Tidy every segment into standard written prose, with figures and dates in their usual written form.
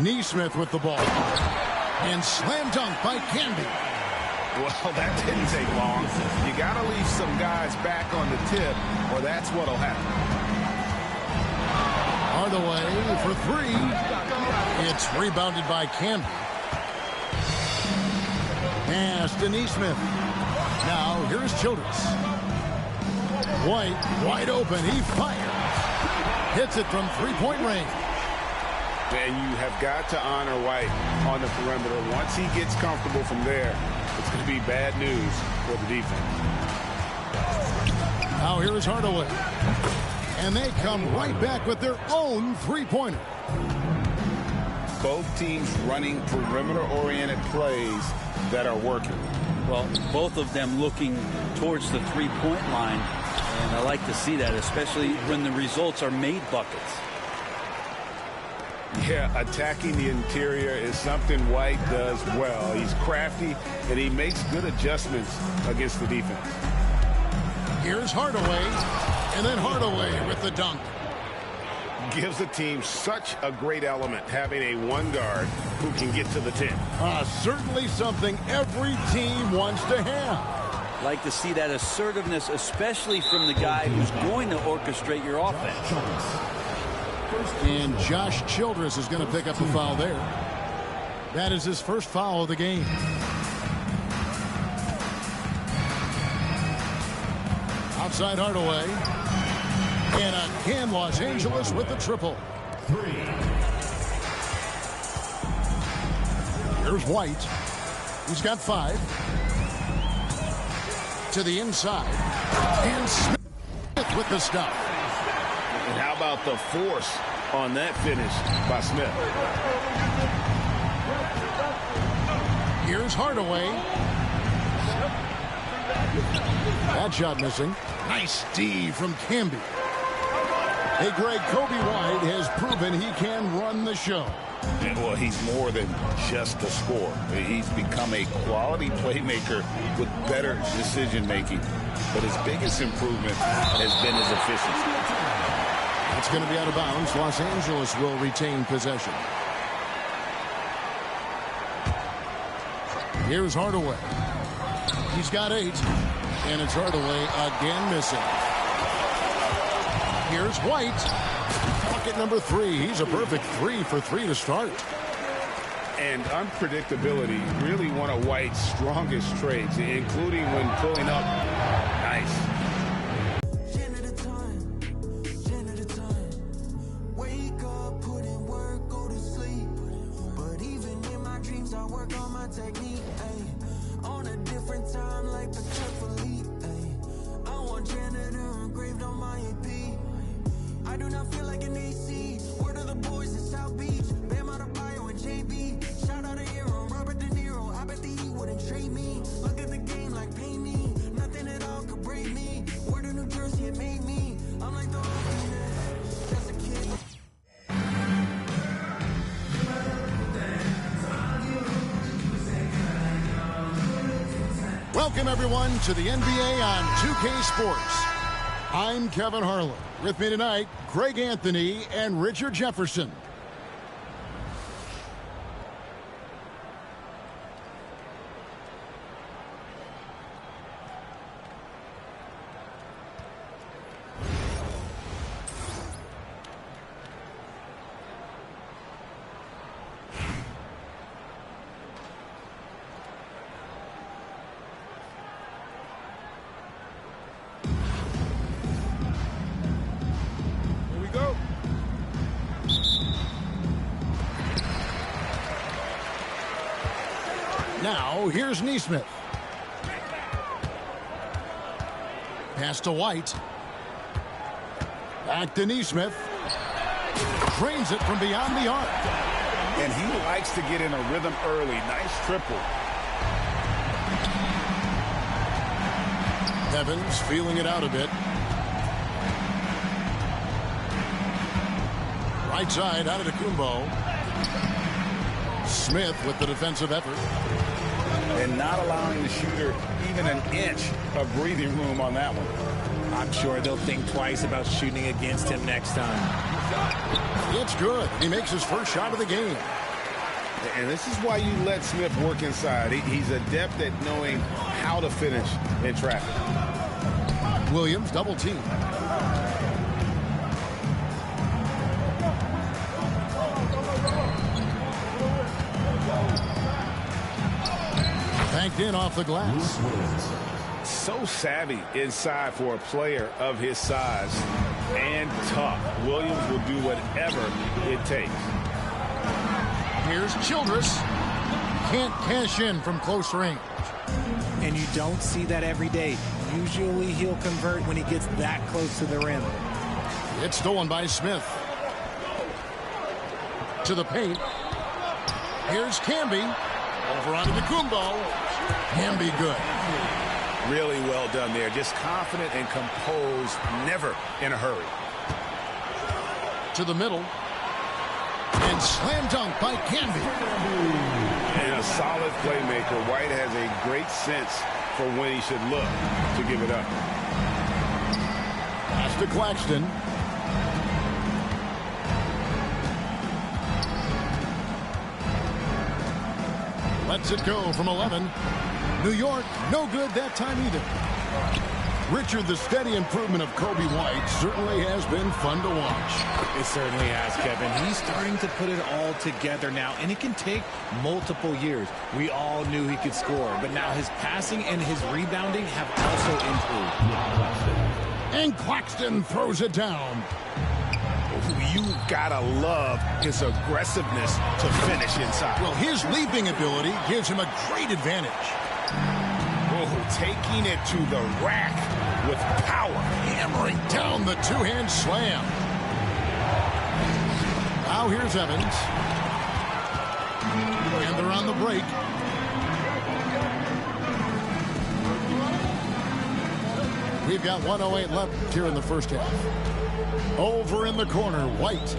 Neesmith with the ball. And slam dunk by Canby. Well, that didn't take long. You got to leave some guys back on the tip, or that's what'll happen. Hardaway for three. It's rebounded by Canby. Pass to Neesmith. Now here's Childress. White wide open. He fires. Hits it from three-point range. And you have got to honor White on the perimeter. Once he gets comfortable from there, it's going to be bad news for the defense. Now here is Hardaway. And they come right back with their own three-pointer. Both teams running perimeter-oriented plays that are working. Well, both of them looking towards the three-point line. And I like to see that, especially when the results are made buckets. Yeah, attacking the interior is something White does well. He's crafty, and he makes good adjustments against the defense. Here's Hardaway, and then Hardaway with the dunk. Gives the team such a great element, having a one guard who can get to the 10. Certainly something every team wants to have. Like to see that assertiveness, especially from the guy who's going to orchestrate your offense. And Josh Childress is going to pick up the foul there. That is his first foul of the game. Outside Hardaway. And again, Los Angeles with the triple. Here's White. He's got 5. To the inside. And Smith with the stuff. And how about the force on that finish by Smith? Here's Hardaway. That shot missing. Nice D from Canby. Hey, Greg, Kobe White has proven he can run the show. Well, he's more than just a scorer. He's become a quality playmaker with better decision-making. But his biggest improvement has been his efficiency. That's going to be out of bounds. Los Angeles will retain possession. Here's Hardaway. He's got 8. And it's Hardaway again missing. Here's White. Bucket number 3. He's a perfect 3 for 3 to start. And unpredictability, really one of White's strongest traits, including when pulling up. Nice. Welcome, everyone, to the NBA on 2K Sports. I'm Kevin Harlan. With me tonight, Greg Anthony and Richard Jefferson. Now, here's Neesmith. Pass to White. Back to Neesmith. Drains it from beyond the arc. And he likes to get in a rhythm early. Nice triple. Evans feeling it out a bit. Right side, out of the Kumbo. Smith with the defensive effort. And not allowing the shooter even an inch of breathing room on that one. I'm sure they'll think twice about shooting against him next time. It's good. He makes his first shot of the game. And this is why you let Smith work inside. He's adept at knowing how to finish in traffic. Williams double team. Banked in off the glass. So savvy inside for a player of his size and tough. Williams will do whatever it takes. Here's Childress. Can't cash in from close range. And you don't see that every day. Usually he'll convert when he gets that close to the rim. It's stolen by Smith. To the paint. Here's Camby. Over onto the Kumbo. Camby good. Really well done there. Just confident and composed. Never in a hurry. To the middle. And slam dunk by Camby. And a solid playmaker. White has a great sense for when he should look to give it up. Pass to Claxton. Lets it go from 11. New York, no good that time either. Richard, the steady improvement of Kobe White certainly has been fun to watch. It certainly has, Kevin. He's starting to put it all together now, and it can take multiple years. We all knew he could score, but now his passing and his rebounding have also improved. And Claxton throws it down. You gotta love his aggressiveness to finish inside. Well, his leaping ability gives him a great advantage. Oh, taking it to the rack with power. Hammering down the two-hand slam. Now here's Evans. And they're on the break. We've got 1:08 left here in the first half. Over in the corner, White.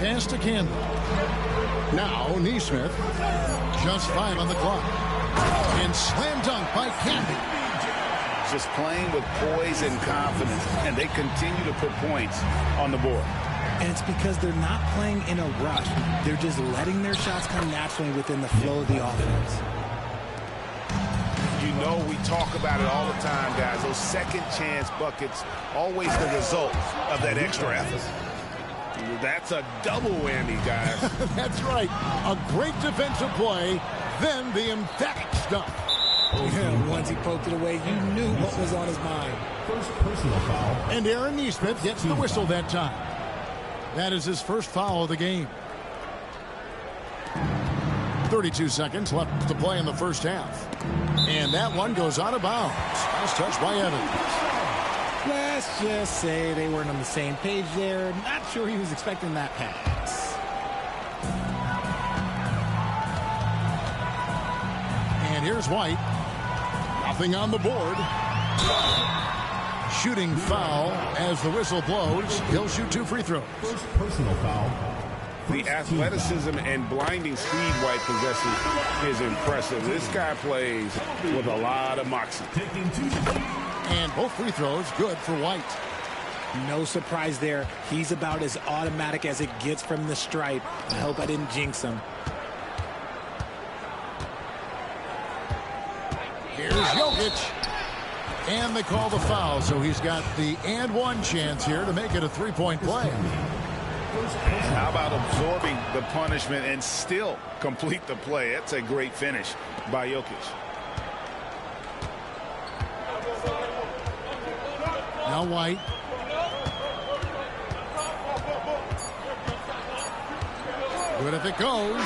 Pass to Camby. Now Neesmith. Just 5 on the clock. And slam dunk by Camby. Just playing with poise and confidence, and they continue to put points on the board. And it's because they're not playing in a rush. They're just letting their shots come naturally within the flow of the offense. You know, we talk about it all the time, guys. Those second chance buckets, always the result of that extra effort. That's a double whammy, guys. That's right. A great defensive play, then the emphatic stuff. Yeah, once he poked it away, you knew what was on his mind. First personal foul. And Aaron Neesmith gets the whistle that time. That is his first foul of the game. 32 seconds left to play in the first half. And that one goes out of bounds. Nice touch by Evans. Let's just say they weren't on the same page there. Not sure he was expecting that pass. And here's White. Nothing on the board. Shooting foul as the whistle blows. He'll shoot 2 free throws. First personal foul. The athleticism and blinding speed White possesses is impressive. This guy plays with a lot of moxie. Taking 2. And both free throws good for White. No surprise there. He's about as automatic as it gets from the stripe. I hope I didn't jinx him. Here's Jokic. And they call the foul, so he's got the and one chance here to make it a three-point play. How about absorbing the punishment and still complete the play? That's a great finish by Jokic. Now White. Good if it goes.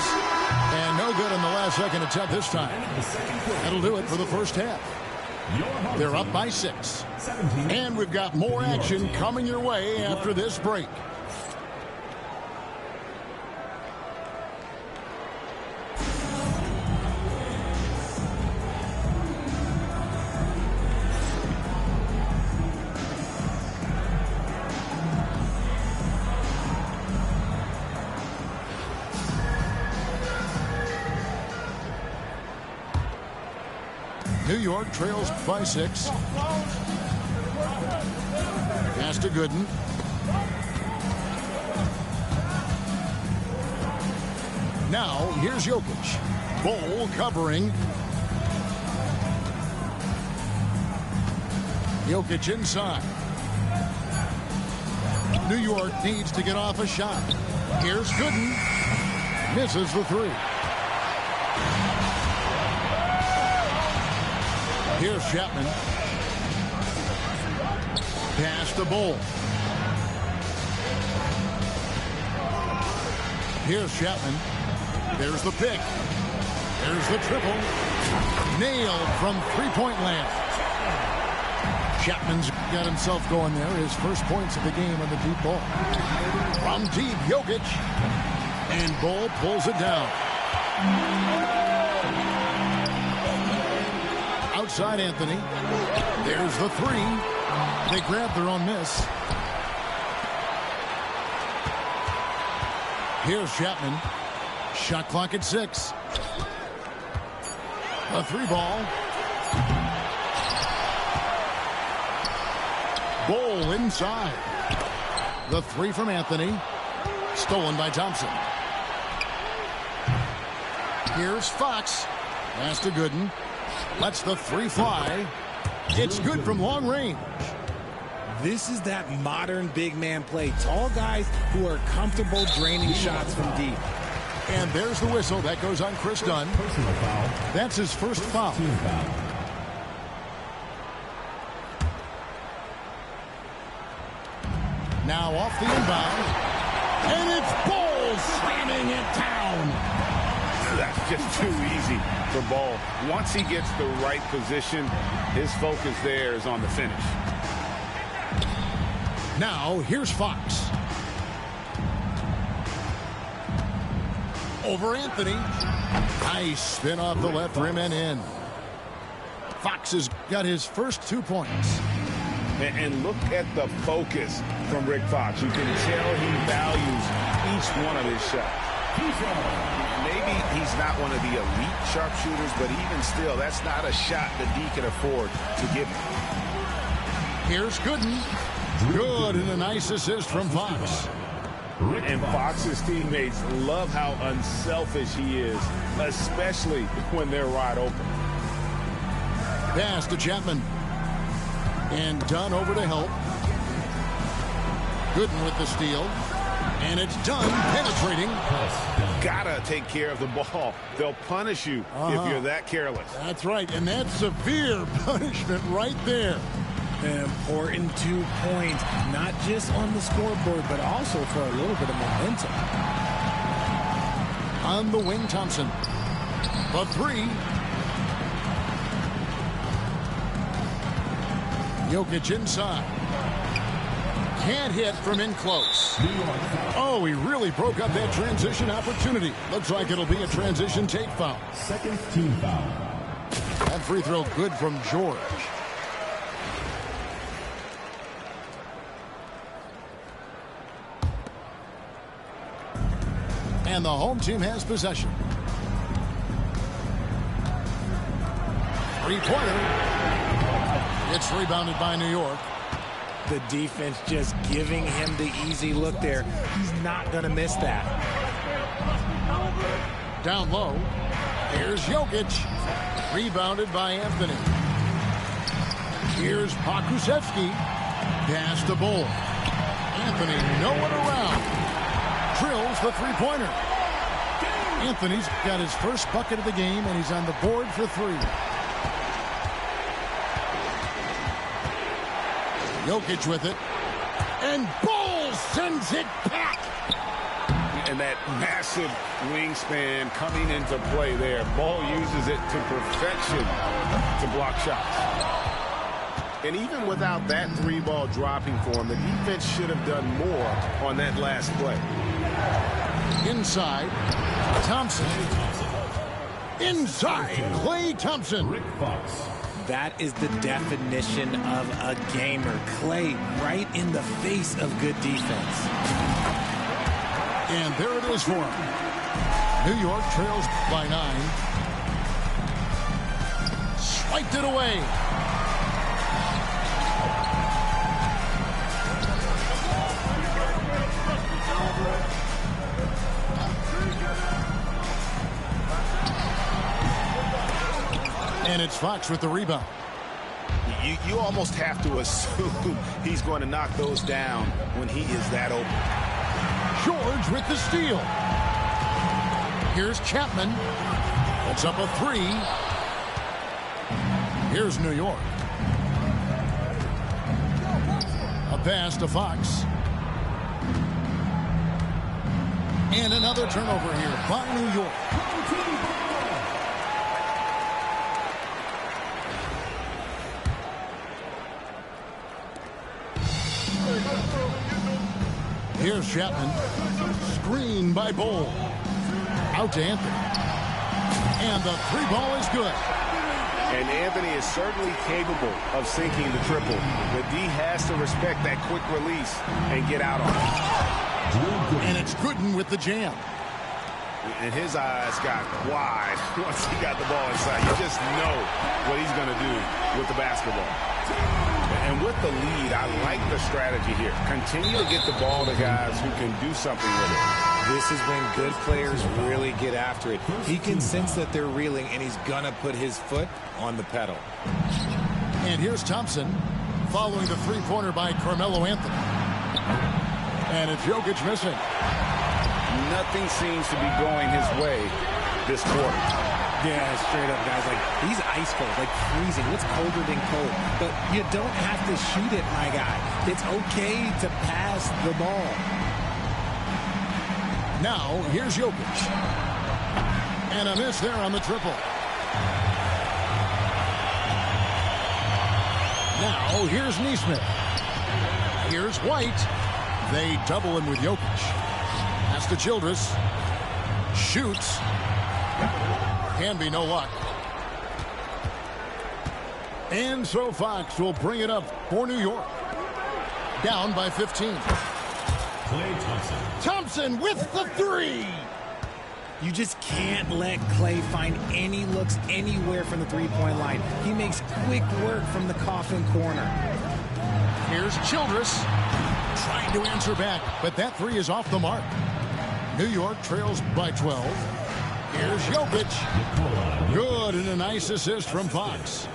And no good in the last second attempt this time. That'll do it for the first half. They're up by 6. And we've got more action coming your way after this break. New York trails by 6. Pass to Gooden. Now, here's Jokic. Bol covering. Jokic inside. New York needs to get off a shot. Here's Gooden. Misses the three. Here's Chapman. Pass to Bol. Here's Chapman. There's the pick. There's the triple. Nailed from three-point land. Chapman's got himself going there. His first points of the game on the deep ball. From deep, Jokic. And Bol pulls it down. Outside Anthony. There's the three. They grab their own miss. Here's Chapman. Shot clock at 6. A three ball. Bol inside. The three from Anthony. Stolen by Thompson. Here's Fox. Pass to Gooden. Lets the three fly. It's good from long range. This is that modern big man play. Tall guys who are comfortable draining shots from deep. And there's the whistle. That goes on Chris Dunn. Personal foul. That's his first foul. Team foul. Now off the inbound. And it's Bol slamming it down. That's just too easy for Bol. Once he gets the right position, his focus there is on the finish. Now here's Fox. Over Anthony. Nice spin off the left rim and in. Fox has got his first 2 points. And look at the focus from Rick Fox. You can tell he values each one of his shots. Maybe he's not one of the elite sharpshooters, but even still, that's not a shot that he can afford to give him. Here's Gooden. Good, and a nice assist from Fox. And Fox's teammates love how unselfish he is, especially when they're wide open. Pass to Chapman. And Dunn over to help. Gooden with the steal. And it's Dunn penetrating. Gotta take care of the ball. They'll punish you if you're that careless. That's right, and that's severe punishment right there. An important 2 points, not just on the scoreboard, but also for a little bit of momentum. On the wing, Thompson. The three. Jokic inside. Can't hit from in close. Oh, he really broke up that transition opportunity. Looks like it'll be a transition take foul. Second team foul. That free throw good from George. And the home team has possession. Three-pointer. It's rebounded by New York. The defense just giving him the easy look there. He's not going to miss that. Down low. Here's Jokic. Rebounded by Anthony. Here's Pokusevski. Pass to Bol. Anthony nowhere around. Drills the three-pointer. Anthony's got his first bucket of the game, and he's on the board for three. Jokic with it. And Bol sends it back. And that massive wingspan coming into play there. Bol uses it to perfection to block shots. And even without that three ball dropping for him, the defense should have done more on that last play. Inside, Thompson. Inside, Klay Thompson. Rick Fox. That is the definition of a gamer. Klay right in the face of good defense. And there it is for him. New York trails by 9. Swiped it away. And it's Fox with the rebound. You almost have to assume he's going to knock those down when he is that open. George with the steal. Here's Chapman. That's up a 3. Here's New York. A pass to Fox. And another turnover here by New York. Here's Chapman. Screen by Bowl. Out to Anthony. And the 3 ball is good. And Anthony is certainly capable of sinking the triple. But D has to respect that quick release and get out on it. And it's Gooden with the jam. And his eyes got wide once he got the ball inside. You just know what he's going to do with the basketball. And with the lead, I like the strategy here. Continue to get the ball to guys who can do something with it. This is when good players really get after it. He can sense that they're reeling, and he's going to put his foot on the pedal. And here's Thompson following the 3-pointer by Carmelo Anthony. And it's Jokic missing. Nothing seems to be going his way this quarter. Yeah, straight up, guys. Like, he's ice cold, like freezing. What's colder than cold? But you don't have to shoot it, my guy. It's okay to pass the ball. Now, here's Jokic. And a miss there on the triple. Now, here's Nesmith. Here's White. They double him with Jokic. Pass to Childress. Shoots. Can be no luck. And so Fox will bring it up for New York. Down by 15. Klay Thompson. Thompson with the 3. You just can't let Klay find any looks anywhere from the three-point line. He makes quick work from the coffin corner. Here's Childress trying to answer back, but that 3 is off the mark. New York trails by 12. Here's Jokic. Good, and a nice assist from Fox.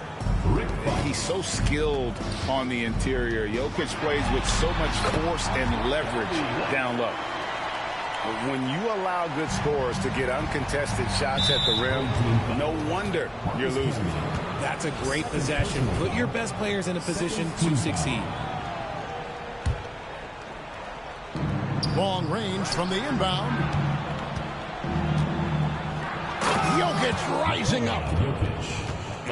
He's so skilled on the interior. Jokic plays with so much force and leverage down low. When you allow good scorers to get uncontested shots at the rim, no wonder you're losing. That's a great possession. Put your best players in a position to succeed. Long range from the inbound. Jokic rising up.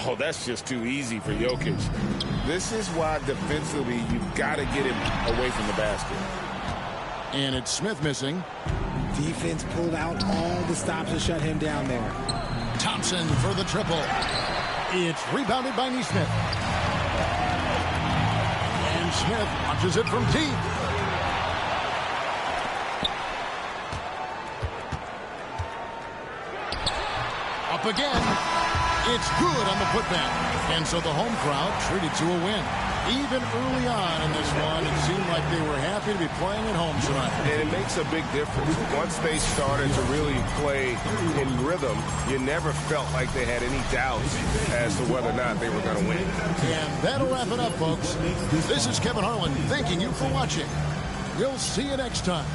Oh, that's just too easy for Jokic. This is why defensively you've got to get him away from the basket. And it's Smith missing. Defense pulled out all the stops to shut him down there. Thompson for the triple. It's rebounded by Nesmith. And Smith launches it from deep. Up again. It's good on the putback. And so the home crowd treated to a win. Even early on in this one, it seemed like they were happy to be playing at home tonight. And it makes a big difference. Once they started to really play in rhythm, you never felt like they had any doubts as to whether or not they were going to win. And that'll wrap it up, folks. This is Kevin Harlan thanking you for watching. We'll see you next time.